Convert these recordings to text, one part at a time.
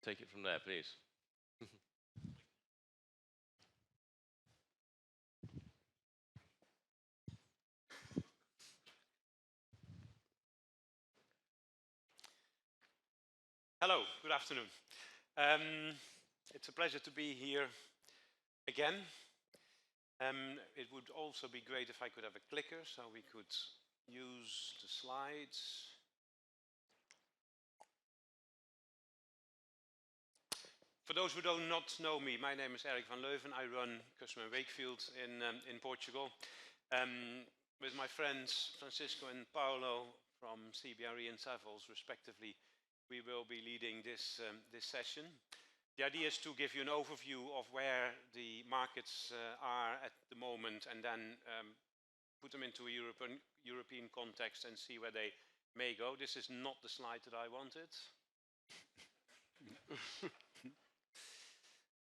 take it from there, please. Hello, good afternoon. It's a pleasure to be here again. It would also be great if I could have a clicker so we could use the slides. For those who do not know me, my name is Erik van Leuven. I run Customer Wakefield in Portugal. With my friends Francisco and Paulo from CBRE and Savills respectively, we will be leading this session. The idea is to give you an overview of where the markets are at the moment and then put them into a European context and see where they may go. This is not the slide that I wanted.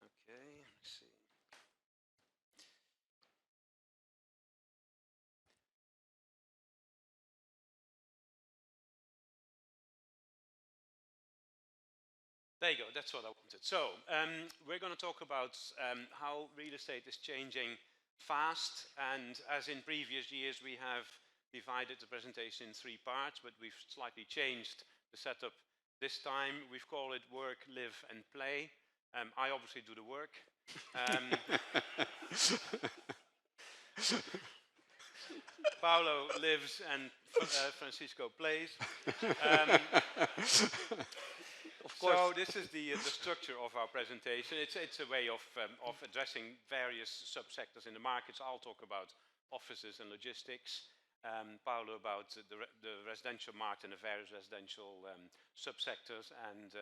Okay, let's see. There you go, that's what I wanted. So, we're going to talk about how real estate is changing fast, and as in previous years, we have divided the presentation in 3 parts, but we've slightly changed the setup this time. We've called it work, live, and play. I obviously do the work. Paulo lives and Francisco plays. So this is the structure of our presentation. It's a way of addressing various subsectors in the markets. I'll talk about offices and logistics. Paulo about the residential market and the various residential subsectors, and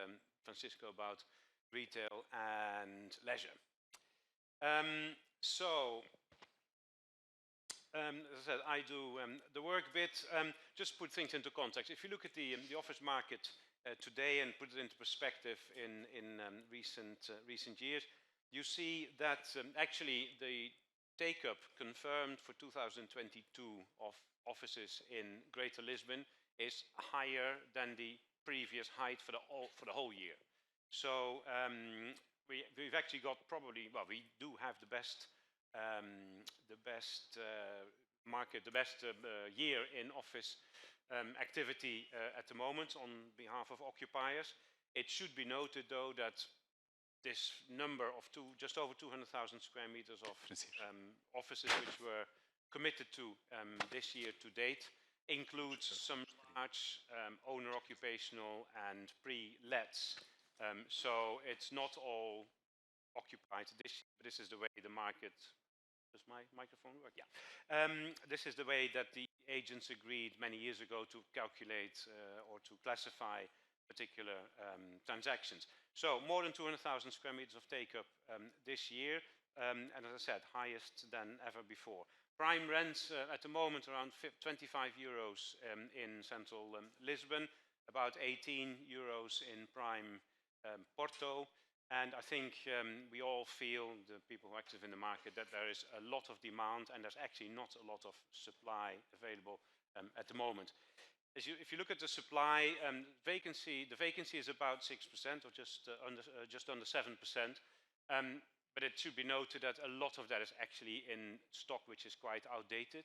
Francisco about retail and leisure. As I said, I do the work bit. Just put things into context. If you look at the office market today and put it into perspective in recent years, you see that actually the take-up confirmed for 2022 of offices in Greater Lisbon is higher than the previous height for the whole year. So we've actually got probably, well, we do have the best market, the best year in office activity at the moment on behalf of occupiers. It should be noted though that this number of just over 200,000 square meters of offices which were committed to this year to date includes some large owner occupational and pre-lets. So it's not all occupied this year, but this is the way the market. Does my microphone work? Yeah. This is the way that the agents agreed many years ago to calculate or to classify particular transactions. So more than 200,000 square meters of take-up this year, and as I said, highest than ever before. Prime rents at the moment around 25 euros in central Lisbon, about 18 euros in prime Porto. And I think we all feel, the people who are active in the market, that there is a lot of demand and there's actually not a lot of supply available at the moment. If you look at the supply, the vacancy is about 6% or just under 7%. But it should be noted that a lot of that is actually in stock which is quite outdated,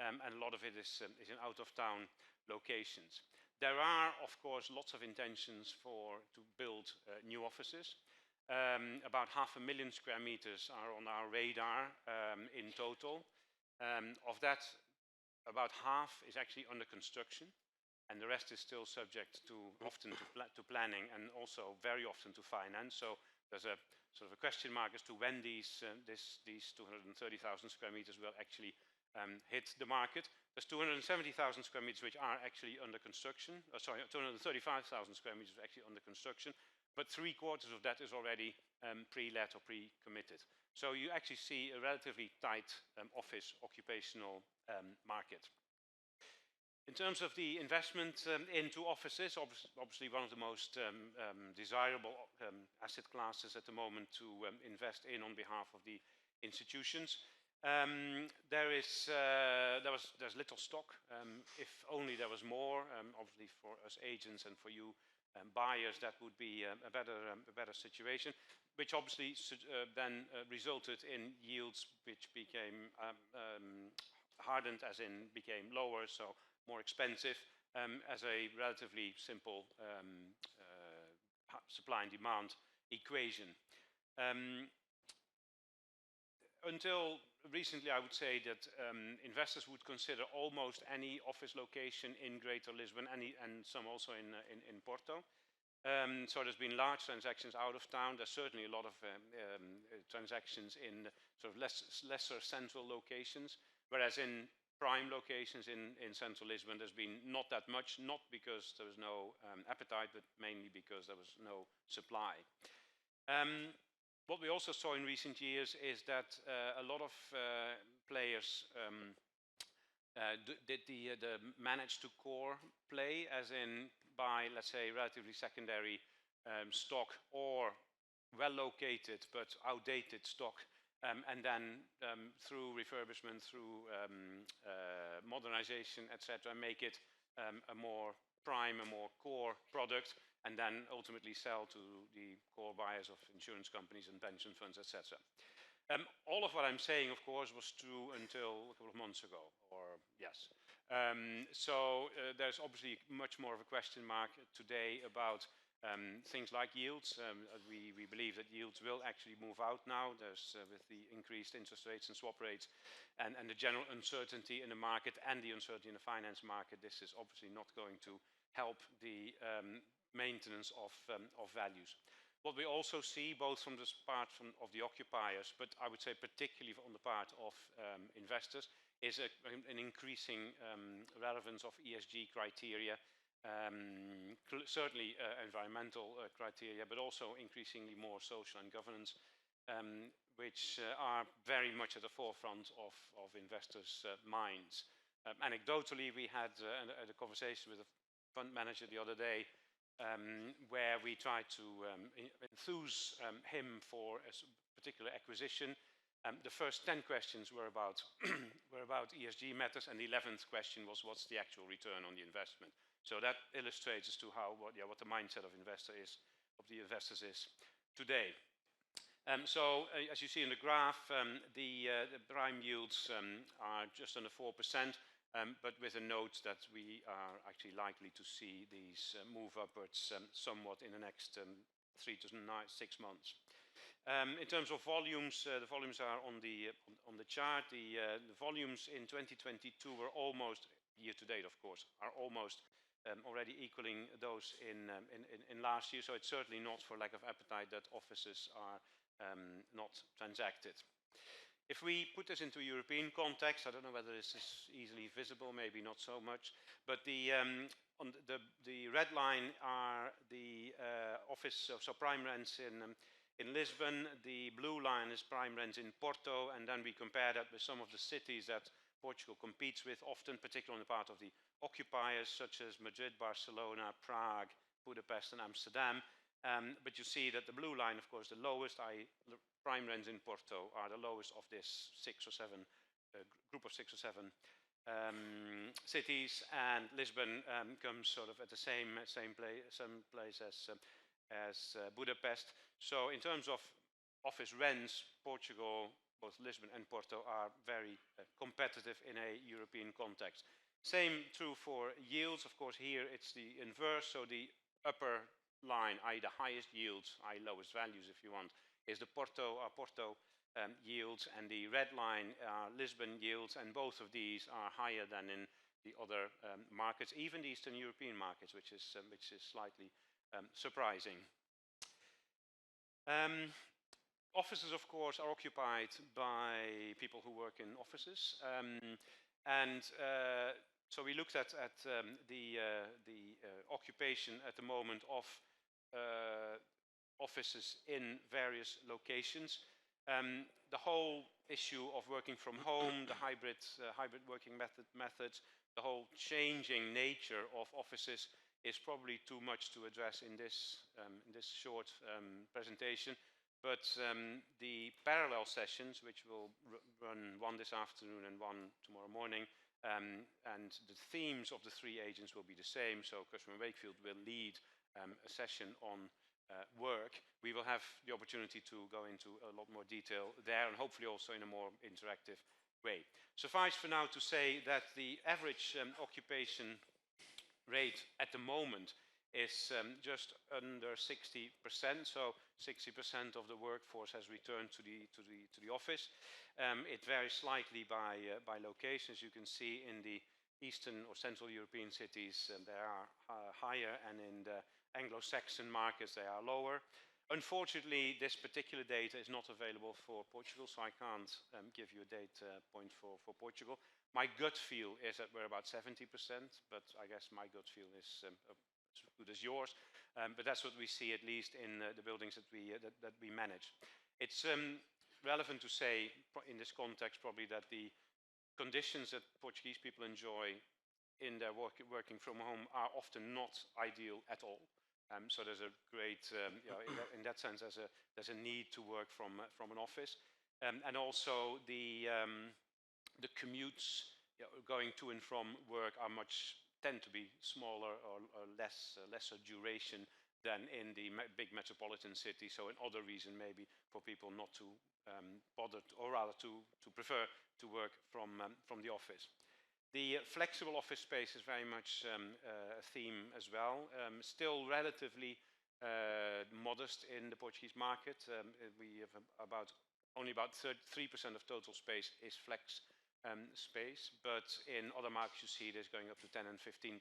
and a lot of it is in out-of-town locations. There are, of course, lots of intentions to build new offices. About 500,000 square meters are on our radar in total. Of that, about half is actually under construction, and the rest is still subject to planning and also very often to finance. So there's a sort of a question mark as to when these 230,000 square meters will actually hit the market. There's 270,000 square meters which are actually under construction. 235,000 square meters actually under construction. But 3/4 of that is already pre-let or pre-committed. So you actually see a relatively tight office occupational market. In terms of the investment into offices, obviously one of the most desirable asset classes at the moment to invest in on behalf of the institutions. There's little stock. If only there was more, obviously for us agents and for you buyers, that would be a better situation, which obviously then resulted in yields which became hardened, as in became lower, so more expensive, as a relatively simple supply and demand equation. Until recently, I would say that investors would consider almost any office location in Greater Lisbon, and some also in Porto. So there's been large transactions out of town. There's certainly a lot of transactions in sort of lesser central locations, whereas in prime locations in central Lisbon, there's been not that much, not because there was no appetite, but mainly because there was no supply. What we also saw in recent years is that a lot of players did the manage to core play, as in buy, let's say, relatively secondary stock or well-located but outdated stock, and then through refurbishment, through modernization, etc., make it a more prime, a more core product, and then ultimately sell to the core buyers of insurance companies and pension funds, etc. All of what I'm saying, of course, was true until a couple of months ago, or yes. So there's obviously much more of a question mark today about things like yields. We believe that yields will actually move out now. There's with the increased interest rates and swap rates, and the general uncertainty in the market and the uncertainty in the finance market, this is obviously not going to help the maintenance of values. What we also see, both from the part of the occupiers, but I would say particularly on the part of investors, is an increasing relevance of ESG criteria, certainly environmental criteria, but also increasingly more social and governance, which are very much at the forefront of investors' minds. Anecdotally, we had a conversation with a fund manager the other day, where we tried to enthuse him for a particular acquisition. The first 10 questions were about ESG matters, and the 11th question was, what's the actual return on the investment? So that illustrates as to what the mindset of the investors is today. So as you see in the graph, the prime yields are just under 4%. But with a note that we are actually likely to see these move upwards somewhat in the next 3 to 6 months. In terms of volumes, the volumes are on the chart. The volumes in 2022 were almost, year to date of course, are almost already equaling those in last year. So it's certainly not for lack of appetite that offices are not transacted. If we put this into a European context, I don't know whether this is easily visible, maybe not so much, but the red line are the office, so prime rents in Lisbon. The blue line is prime rents in Porto, and then we compare that with some of the cities that Portugal competes with, often particularly on the part of the occupiers, such as Madrid, Barcelona, Prague, Budapest, and Amsterdam. But you see that the blue line, of course, the lowest, prime rents in Porto are the lowest of this group of 6 or 7 cities, and Lisbon comes sort of at the same place as Budapest. So in terms of office rents, Portugal, both Lisbon and Porto, are very competitive in a European context. Same true for yields. Of course, here it's the inverse. So the upper line, i.e. the highest yields, i.e. lowest values if you want, is the Porto yields, and the red line are Lisbon yields, and both of these are higher than in the other markets, even the Eastern European markets, which is slightly surprising. Offices, of course, are occupied by people who work in offices, and so we looked at the occupation at the moment of offices in various locations. The whole issue of working from home, the hybrid working methods, the whole changing nature of offices is probably too much to address in this short presentation. But the parallel sessions, which will run one this afternoon and one tomorrow morning, and the themes of the 3 agents will be the same. So Cushman Wakefield will lead a session on work, we will have the opportunity to go into a lot more detail there, and hopefully also in a more interactive way. Suffice for now to say that the average occupation rate at the moment is just under 60%, so 60% of the workforce has returned to the office. It varies slightly by locations. You can see in the Eastern or Central European cities they are higher, and in the Anglo-Saxon markets they are lower. Unfortunately, this particular data is not available for Portugal, so I can't give you a data point for Portugal. My gut feel is that we're about 70%, but I guess my gut feel is as good as yours. But that's what we see, at least in the buildings that we manage. It's relevant to say in this context probably that the conditions that Portuguese people enjoy in their working from home are often not ideal at all. So there's a great, in that sense, there's a need to work from an office, and also the commutes going to and from work tend to be smaller or lesser duration than in the big metropolitan cities. So another reason maybe for people not to bother, or rather to prefer to work from the office. The flexible office space is very much a theme as well. Still relatively modest in the Portuguese market. We have only about 3% of total space is flex space, but in other markets you see this going up to 10 and 15%.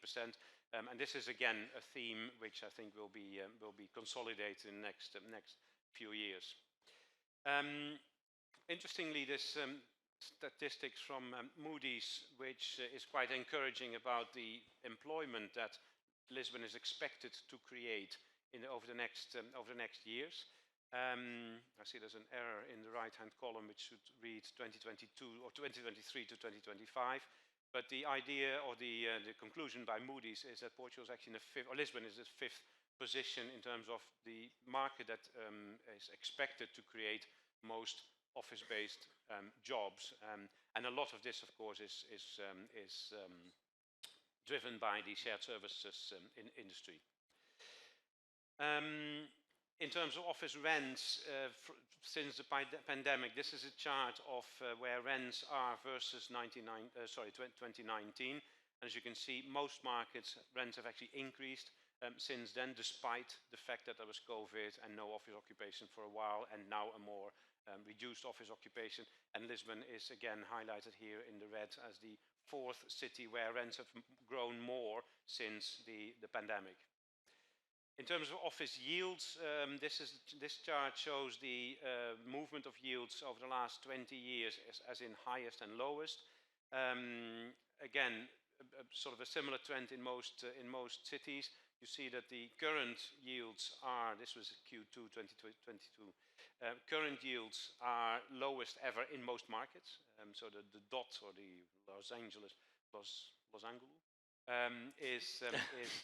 And this is again a theme which I think will be consolidated in the next few years. Interestingly, this statistics from Moody's, which is quite encouraging about the employment that Lisbon is expected to create over the next years. I see there's an error in the right-hand column, which should read 2022 or 2023 to 2025. But the idea or the conclusion by Moody's is that Portugal is actually in the fifth, or Lisbon is the fifth position in terms of the market that is expected to create most office-based jobs, and a lot of this, of course, is driven by the shared services industry. In terms of office rents, since the pandemic, this is a chart of where rents are versus 2019. As you can see, most markets rents have actually increased since then, despite the fact that there was COVID and no office occupation for a while, and now a more reduced office occupation. And Lisbon is again highlighted here in the red as the fourth city where rents have grown more since the pandemic. In terms of office yields, this chart shows the movement of yields over the last 20 years as in highest and lowest. Again, sort of a similar trend in most cities. You see that the current yields are, this was Q2 2022, current yields are lowest ever in most markets. So the dot, or the Los Angeles is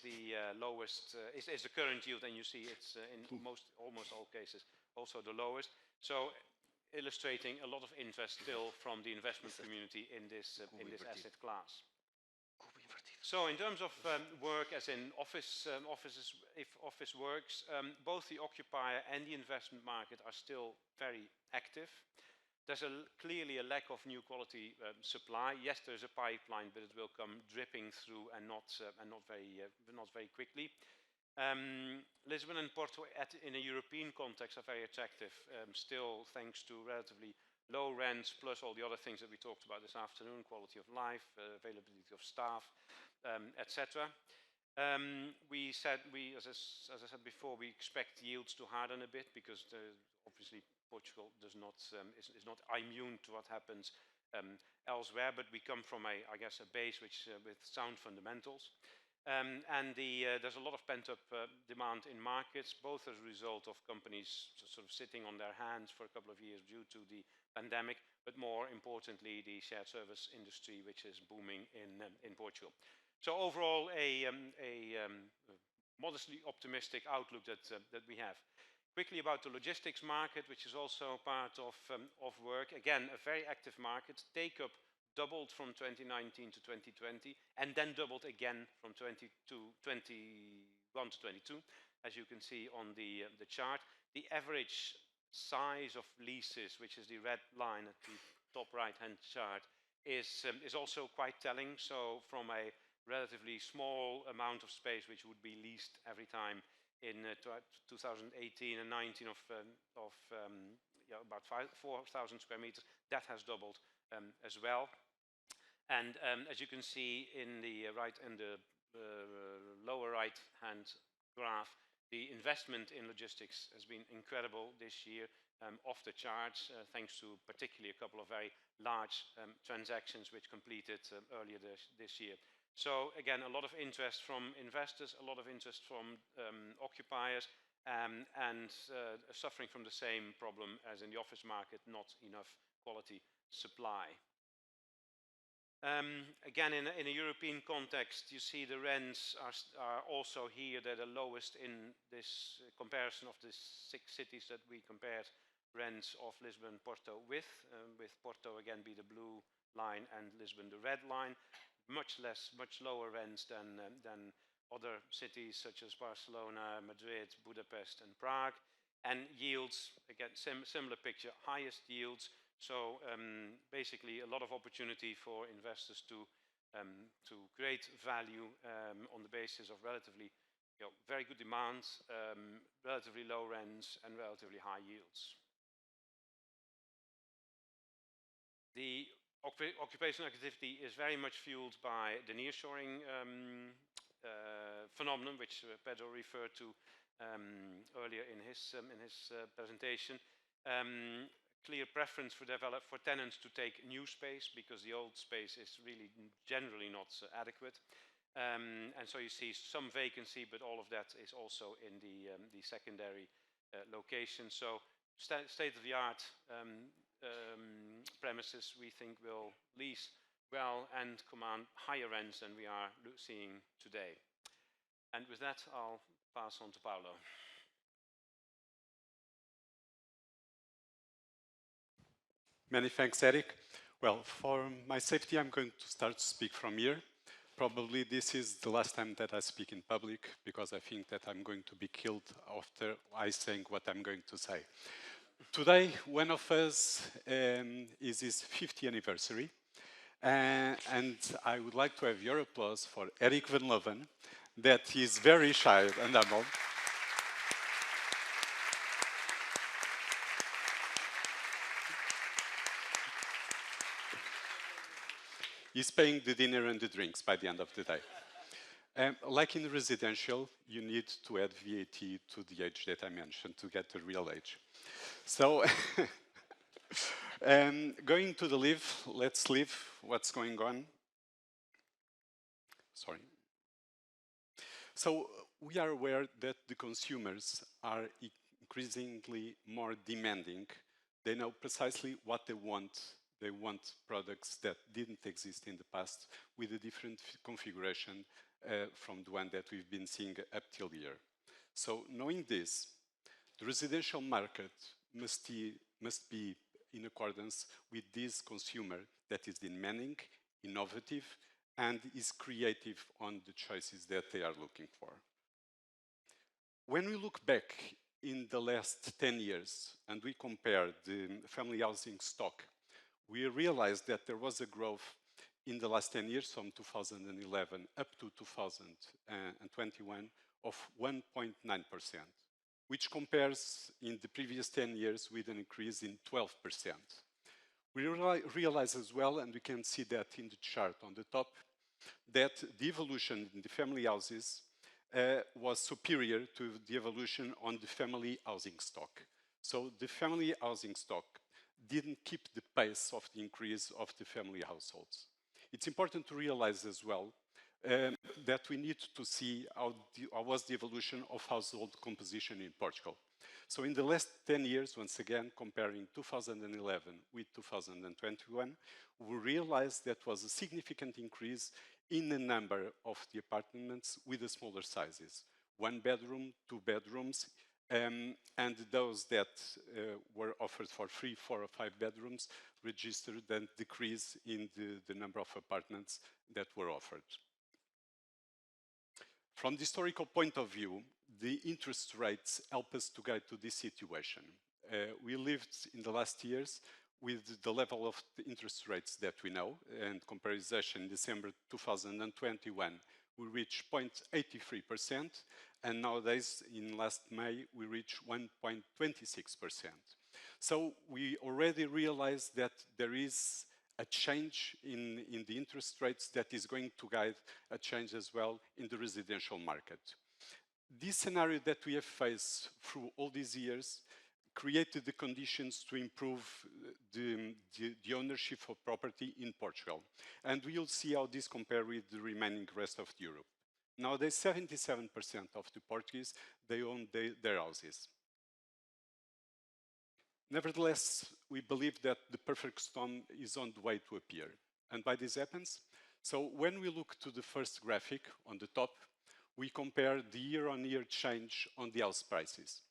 the lowest, is the current yield, and you see it's in almost all cases also the lowest. So illustrating a lot of interest still from the investment community in this asset class. So in terms of work, as in offices, if office works, both the occupier and the investment market are still very active. There's clearly a lack of new quality supply. Yes, there's a pipeline, but it will come dripping through and not very quickly. Lisbon and Porto, in a European context, are very attractive, still thanks to relatively low rents, plus all the other things that we talked about this afternoon: quality of life, availability of staff, etc. We said, as I said before, we expect yields to harden a bit, because obviously Portugal is not immune to what happens elsewhere, but we come from I guess a base with sound fundamentals. And there's a lot of pent-up demand in markets, both as a result of companies sort of sitting on their hands for a couple of years due to the pandemic, but more importantly, the shared service industry, which is booming in Portugal. So overall, a modestly optimistic outlook that we have. Quickly about the logistics market, which is also part of work. Again, a very active market. Take-up doubled from 2019 to 2020, and then doubled again from 2020 21 to 22, as you can see on the chart. The average size of leases, which is the red line at the top right-hand chart, is also quite telling. So from a relatively small amount of space, which would be leased every time in 2018 and 19 of yeah, about 4,000 square meters, that has doubled as well. And as you can see in the lower right-hand graph, the investment in logistics has been incredible this year, off the charts, thanks to particularly a couple of very large transactions which completed earlier this year. So again, a lot of interest from investors, a lot of interest from occupiers, and suffering from the same problem as in the office market, not enough quality supply. Again, in a European context, you see the rents are also here. They're the lowest in this comparison of the 6 cities that we compared rents of Lisbon, Porto with Porto again be the blue line and Lisbon the red line. Much lower rents than other cities such as Barcelona, Madrid, Budapest, and Prague. And yields, again, similar picture, highest yields. So basically a lot of opportunity for investors to create value on the basis of relatively very good demand, relatively low rents, and relatively high yields. The occupational activity is very much fueled by the nearshoring phenomenon, which Pedro referred to earlier in his presentation. Clear preference for tenants to take new space because the old space is really generally not adequate. And so you see some vacancy, but all of that is also in the secondary location. So state-of-the-art premises we think will lease well and command higher rents than we are seeing today. And with that, I'll pass on to Paulo. Many thanks, Eric. Well, for my safety, I'm going to start to speak from here. Probably this is the last time that I speak in public because I think that I'm going to be killed after I saying what I'm going to say. Today, one of us is his 50th anniversary. And I would like to have your applause for Eric van Leuven, that is very shy and humble. He's paying the dinner and the drinks by the end of the day. Like in residential, you need to add VAT to the age that I mentioned to get the real age. So, going to the live, let's live what's going on. Sorry. So, we are aware that the consumers are increasingly more demanding. They know precisely what they want. They want products that didn't exist in the past with a different configuration from the one that we've been seeing up till here. So knowing this, the residential market must be in accordance with this consumer that is demanding, innovative, and is creative on the choices that they are looking for. When we look back in the last 10 years and we compare the family housing stock, we realized that there was a growth in the last 10 years from 2011 up to 2021 of 1.9%, which compares in the previous 10 years with an increase in 12%. We realize as well, and we can see that in the chart on the top, that the evolution in the family houses was superior to the evolution on the family housing stock. So the family housing stock didn't keep the pace of the increase of the family households. It's important to realize as well that we need to see how was the evolution of household composition in Portugal. So in the last 10 years, once again, comparing 2011 with 2021, we realized that was a significant increase in the number of the apartments with the smaller sizes. 1 bedroom, 2 bedrooms, and those that were offered for 3, 4, or 5 bedrooms registered a decrease in the number of apartments that were offered. From the historical point of view, the interest rates help us to get to this situation. We lived in the last years with the level of the interest rates that we know, and comparison in December 2021, we reached 0.83%, and nowadays, in last May, we reached 1.26%. So we already realized that there is a change in the interest rates that is going to guide a change as well in the residential market. This scenario that we have faced through all these years created the conditions to improve the ownership of property in Portugal. And we'll see how this compares with the remaining rest of Europe. Nowadays, 77% of the Portuguese, they own their houses. Nevertheless, we believe that the perfect storm is on the way to appear. And why this happens? So when we look to the first graphic on the top, we compare the year-on-year change on the house prices.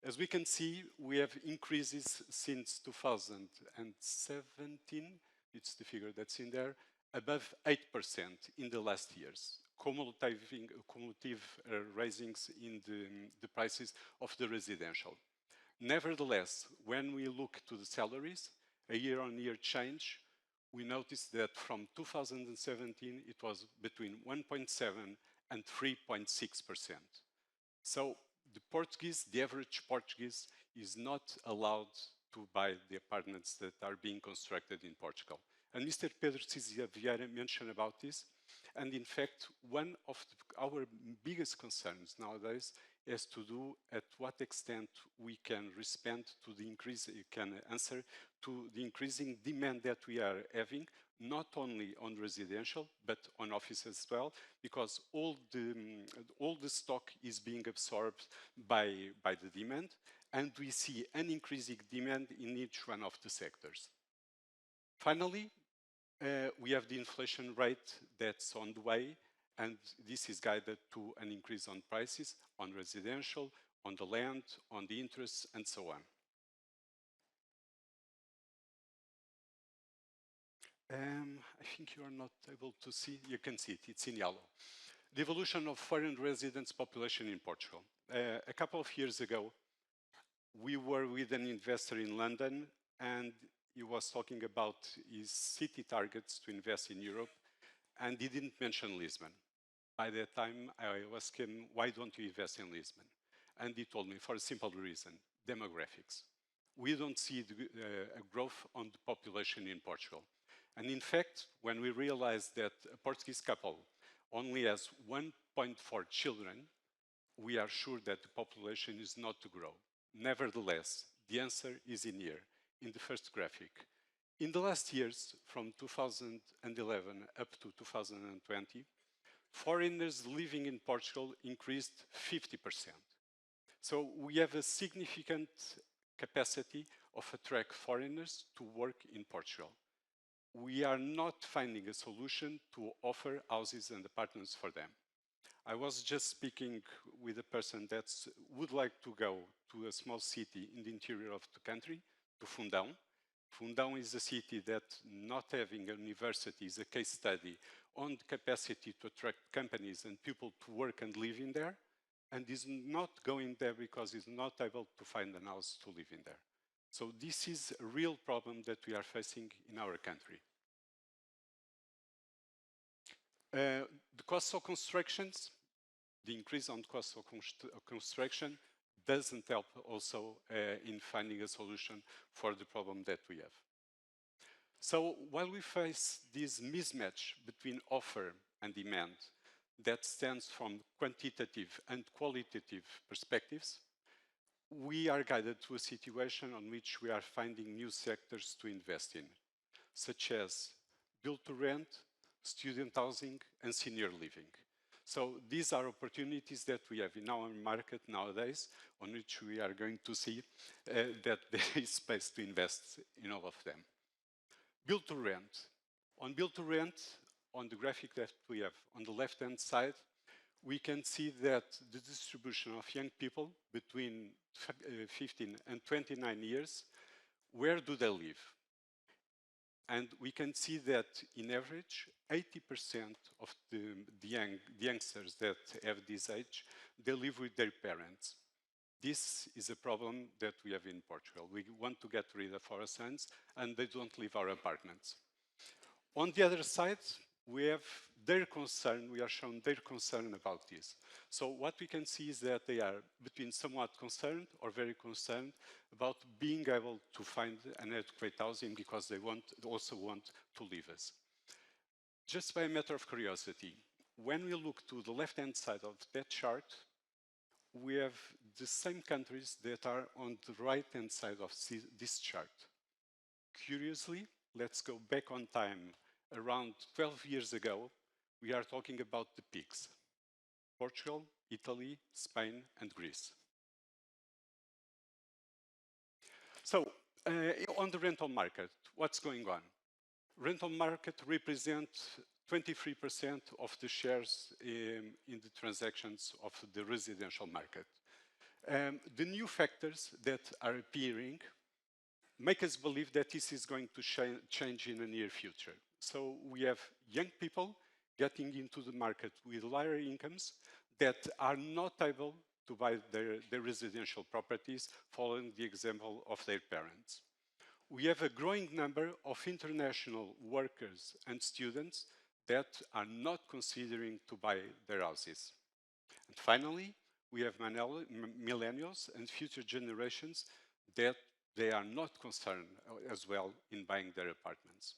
As we can see, we have increases since 2017, it's the figure that's in there, above 8% in the last years, cumulative raisings in the prices of the residential. Nevertheless, when we look to the salaries, a year-on-year change, we notice that from 2017 it was between 1.7 and 3.6%. So the average Portuguese is not allowed to buy the apartments that are being constructed in Portugal. And Mr. Pedro Cizia Vieira mentioned about this. And in fact, one of our biggest concerns nowadays has to do at what extent we can respond to the increase, can answer to the increasing demand that we are having, not only on residential, but on offices as well, because all the stock is being absorbed by the demand, and we see an increasing demand in each one of the sectors. Finally, we have the inflation rate that's on the way, and this is guided to an increase on prices, on residential, on the land, on the interests, and so on. I think you are not able to see. You can see it. It's in yellow. The evolution of foreign residents population in Portugal. A couple of years ago, we were with an investor in London, and he was talking about his city targets to invest in Europe, and he didn't mention Lisbon. By that time, I asked him, why don't you invest in Lisbon? And he told me, for a simple reason, demographics. We don't see a growth on the population in Portugal. And in fact, when we realized that a Portuguese couple only has 1.4 children, we are sure that the population is not to grow. Nevertheless, the answer is in here, in the first graphic. In the last years, from 2011 up to 2020, foreigners living in Portugal increased 50%. So we have a significant capacity of attract foreigners to work in Portugal. We are not finding a solution to offer houses and apartments for them. I was just speaking with a person that would like to go to a small city in the interior of the country, to Fundão. Fundão is a city that, not having a university, is a case study on the capacity to attract companies and people to work and live in there, and is not going there because it's not able to find a house to live in there. So this is a real problem that we are facing in our country. The cost of constructions, the increase on cost of construction doesn't help also in finding a solution for the problem that we have. So while we face this mismatch between offer and demand that stems from quantitative and qualitative perspectives, we are guided to a situation on which we are finding new sectors to invest in, such as build-to-rent, student housing, and senior living. So these are opportunities that we have in our market nowadays, on which we are going to see that there is space to invest in all of them. Build-to-rent. On build-to-rent, on the graphic that we have on the left-hand side, we can see that the distribution of young people between 15 and 29 years, where do they live? And we can see that in average, 80% of the youngsters that have this age, they live with their parents. This is a problem that we have in Portugal. We want to get rid of our sons, and they don't leave our apartments. On the other side, we have their concern, we are shown their concern about this. So what we can see is that they are between somewhat concerned or very concerned about being able to find an adequate housing because they also want to leave us. Just by a matter of curiosity, when we look to the left-hand side of that chart, we have the same countries that are on the right-hand side of this chart. Curiously, let's go back on time. Around 12 years ago, we are talking about the peaks: Portugal, Italy, Spain, and Greece. So, on the rental market, what's going on? Rental market represents 23% of the shares in the transactions of the residential market. The new factors that are appearing make us believe that this is going to change in the near future. So we have young people getting into the market with lower incomes that are not able to buy their residential properties following the example of their parents. We have a growing number of international workers and students that are not considering to buy their houses. And finally, we have millennials and future generations that they are not concerned as well in buying their apartments.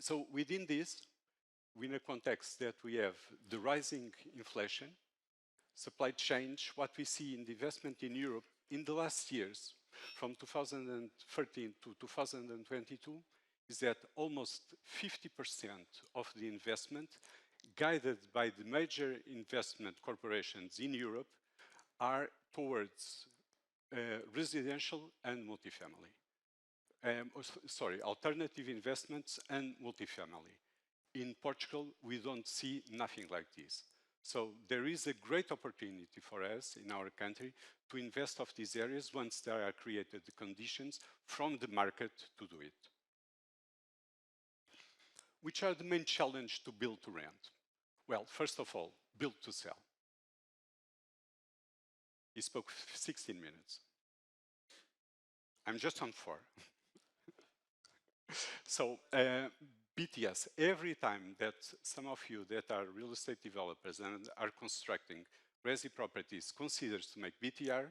So within this, in a context that we have the rising inflation, supply chain, what we see in the investment in Europe in the last years, from 2013 to 2022, is that almost 50% of the investment guided by the major investment corporations in Europe are towards residential and multifamily. Alternative investments and multifamily. In Portugal, we don't see nothing like this. So there is a great opportunity for us in our country to invest of these areas once there are created the conditions from the market to do it. Which are the main challenges to build to rent? Well, first of all, build to sell. He spoke 16 minutes. I'm just on 4. So BTS, every time that some of you that are real estate developers and are constructing resi properties considers to make BTR,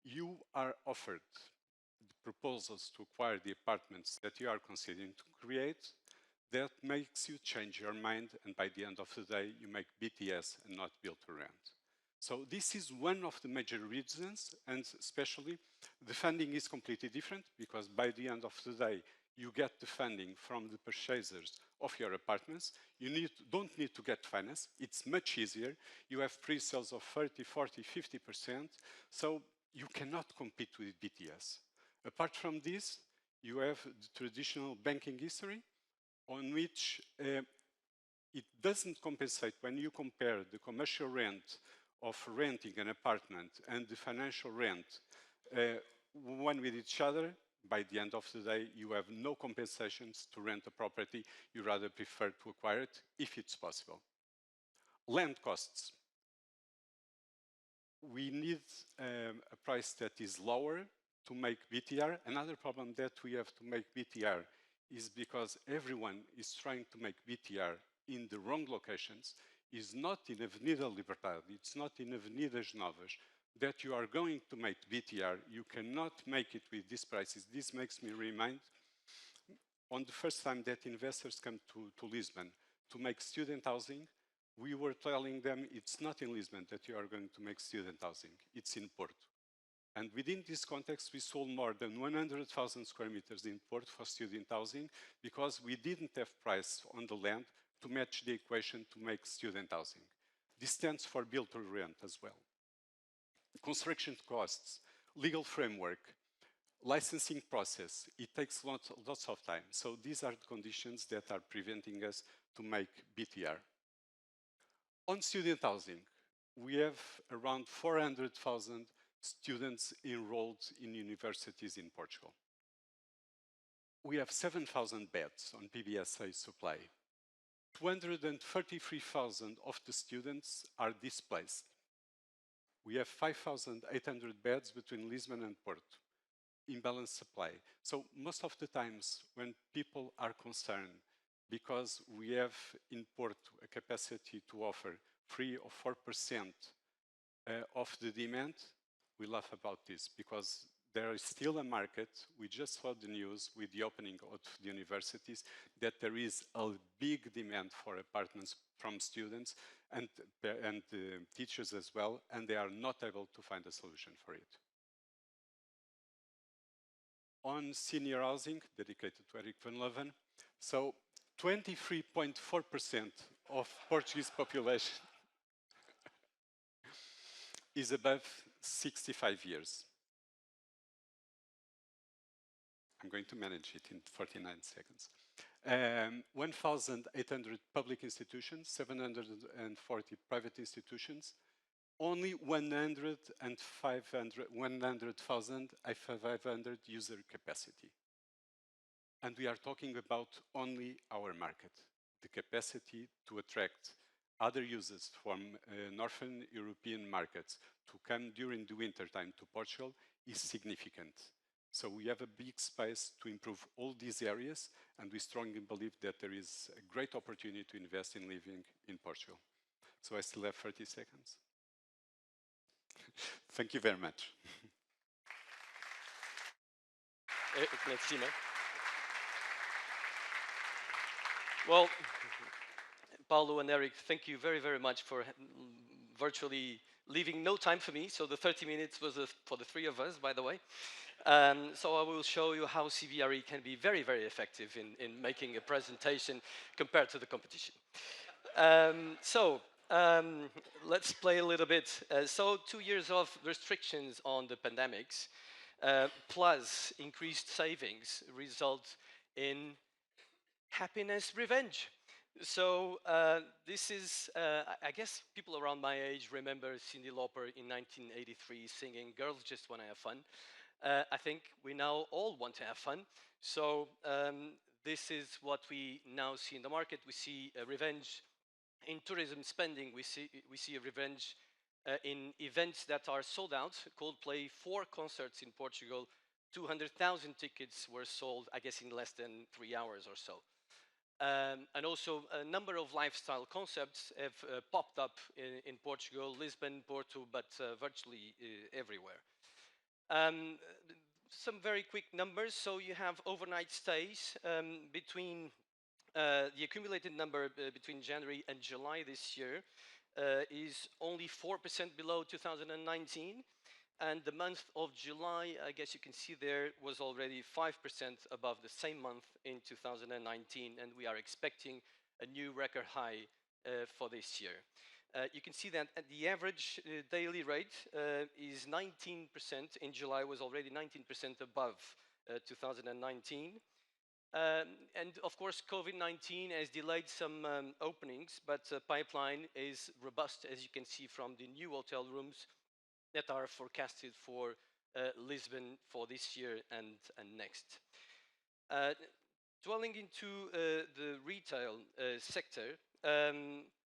you are offered the proposals to acquire the apartments that you are considering to create. That makes you change your mind, and by the end of the day, you make BTS and not build to rent. So this is one of the major reasons, and especially the funding is completely different because by the end of the day, you get the funding from the purchasers of your apartments. You don't need to get finance. It's much easier. You have pre-sales of 30, 40, 50%, so you cannot compete with BTS. Apart from this, you have the traditional banking history on which it doesn't compensate when you compare the commercial rent of renting an apartment and the financial rent one with each other. By the end of the day, you have no compensations to rent a property. You rather prefer to acquire it if it's possible. Land costs. We need a price that is lower to make BTR. Another problem that we have to make BTR is because everyone is trying to make BTR in the wrong locations. Is not in Avenida Libertad, it's not in Avenidas Novas that you are going to make BTR. You cannot make it with these prices. This makes me remind on the first time that investors come to Lisbon to make student housing, we were telling them it's not in Lisbon that you are going to make student housing, it's in Porto. And within this context, we sold more than 100,000 square meters in Porto for student housing because we didn't have price on the land to match the equation to make student housing. This stands for build to rent as well. Construction costs, legal framework, licensing process, it takes lots of time. So these are the conditions that are preventing us to make BTR. On student housing, we have around 400,000 students enrolled in universities in Portugal. We have 7,000 beds on PBSA supply. 233,000 of the students are displaced. We have 5,800 beds between Lisbon and Porto, imbalanced supply. So most of the times when people are concerned because we have in Porto a capacity to offer 3 or 4% of the demand, we laugh about this because there is still a market. We just saw the news with the opening of the universities that there is a big demand for apartments from students and teachers as well, and they are not able to find a solution for it. On senior housing, dedicated to Eric van Leuven, so 23.4% of Portuguese population is above 65 years. I'm going to manage it in 49 seconds. 1,800 public institutions, 740 private institutions, only 100,000 500 user capacity. And we are talking about only our market, the capacity to attract other users from Northern European markets to come during the winter time to Portugal is significant. So we have a big space to improve all these areas, and we strongly believe that there is a great opportunity to invest in living in Portugal. So I still have 30 seconds. Thank you very much. Merci, man. Well, Paulo and Eric, thank you very, very much for virtually leaving no time for me. So the 30 minutes was for the three of us, by the way. So I will show you how CBRE can be very, very effective in making a presentation compared to the competition. Let's play a little bit. So 2 years of restrictions on the pandemics plus increased savings result in happiness revenge. So this is, I guess people around my age remember Cyndi Lauper in 1983 singing "Girls Just Wanna Have Fun." I think we now all want to have fun. So this is what we now see in the market. We see a revenge in tourism spending. We see a revenge in events that are sold out. Coldplay, 4 concerts in Portugal, 200,000 tickets were sold, I guess, in less than 3 hours or so. And also a number of lifestyle concepts have popped up in Portugal, Lisbon, Porto, but virtually everywhere. Some very quick numbers. So you have overnight stays between the accumulated number between January and July this year is only 4% below 2019. And the month of July, I guess you can see there, was already 5% above the same month in 2019. And we are expecting a new record high for this year. You can see that the average daily rate is 19%. In July was already 19% above 2019. And of course, COVID-19 has delayed some openings, but the pipeline is robust, as you can see from the new hotel rooms that are forecasted for Lisbon for this year and next. Dwelling into the retail sector,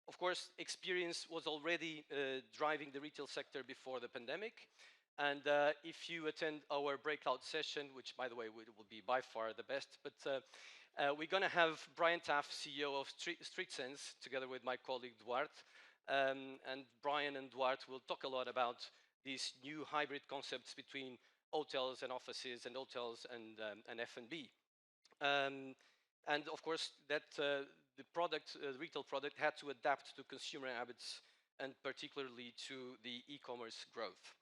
of course, experience was already driving the retail sector before the pandemic. And if you attend our breakout session, which, by the way, will be by far the best, but we're going to have Brian Taff, CEO of StreetSense, together with my colleague Duarte. And Brian and Duarte will talk a lot about these new hybrid concepts between hotels and offices and hotels and F&B. And of course, that the retail product had to adapt to consumer habits and particularly to the e-commerce growth.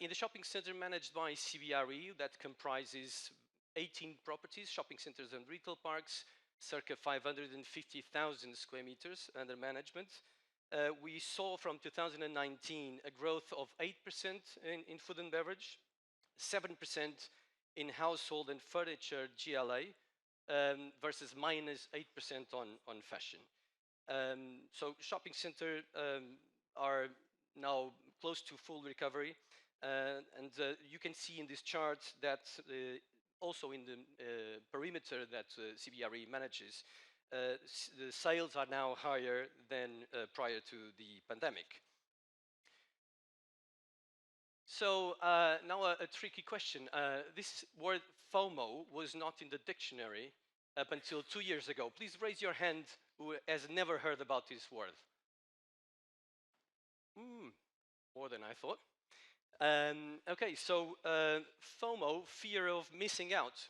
In the shopping center managed by CBRE, that comprises 18 properties, shopping centers and retail parks, circa 550,000 square meters under management. We saw from 2019 a growth of 8% in food and beverage, 7% in household and furniture GLA, versus minus 8% on fashion. So shopping centers are now close to full recovery. And you can see in this chart that also in the perimeter that CBRE manages, the sales are now higher than prior to the pandemic. So now a tricky question. This word FOMO was not in the dictionary up until 2 years ago. Please raise your hand who has never heard about this word. More than I thought. Okay, so FOMO, fear of missing out,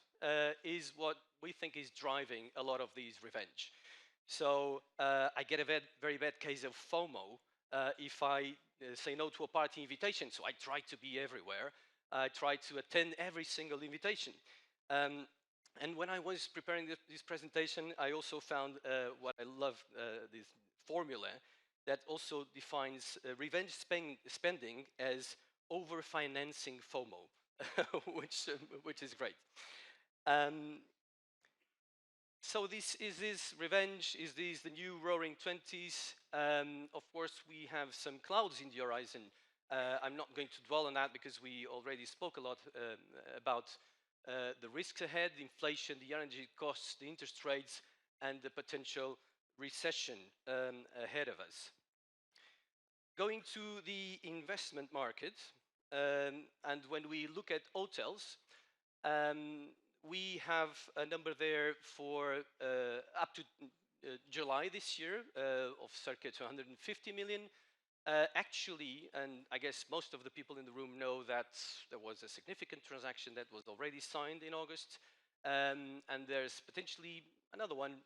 is what we think is driving a lot of these revenge. So I get a very bad case of FOMO if I say no to a party invitation. So I try to be everywhere. I try to attend every single invitation. And when I was preparing this presentation, I also found what I love, this formula that also defines revenge spending as over-financing FOMO, which is great. So this revenge? Is this the new roaring 20s? Of course, we have some clouds in the horizon. I'm not going to dwell on that because we already spoke a lot about the risks ahead, the inflation, the energy costs, the interest rates, and the potential recession ahead of us. Going to the investment market, and when we look at hotels, we have a number there for up to July this year of circa 250 million. Actually, and I guess most of the people in the room know that there was a significant transaction that was already signed in August, and there's potentially another one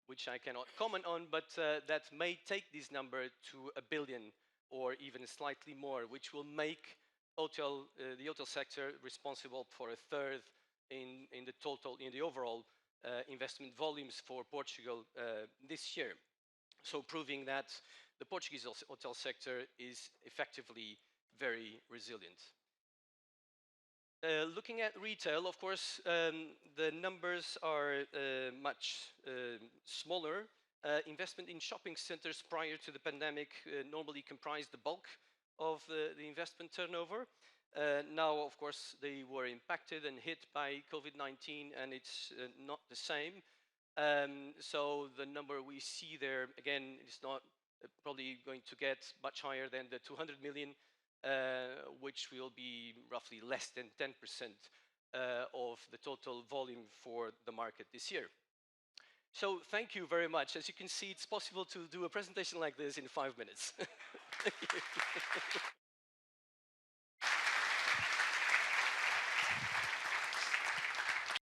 which I cannot comment on, but that may take this number to 1 billion or even slightly more, which will make the hotel sector responsible for a third in the overall investment volumes for Portugal this year. So proving that the Portuguese hotel sector is effectively very resilient. Looking at retail, of course, the numbers are much smaller. Investment in shopping centers prior to the pandemic normally comprised the bulk of the investment turnover. Now, of course, they were impacted and hit by COVID-19, and it's not the same. So the number we see there, again, is not probably going to get much higher than the 200 million, which will be roughly less than 10% of the total volume for the market this year. So thank you very much. As you can see, it's possible to do a presentation like this in 5 minutes. Thank you.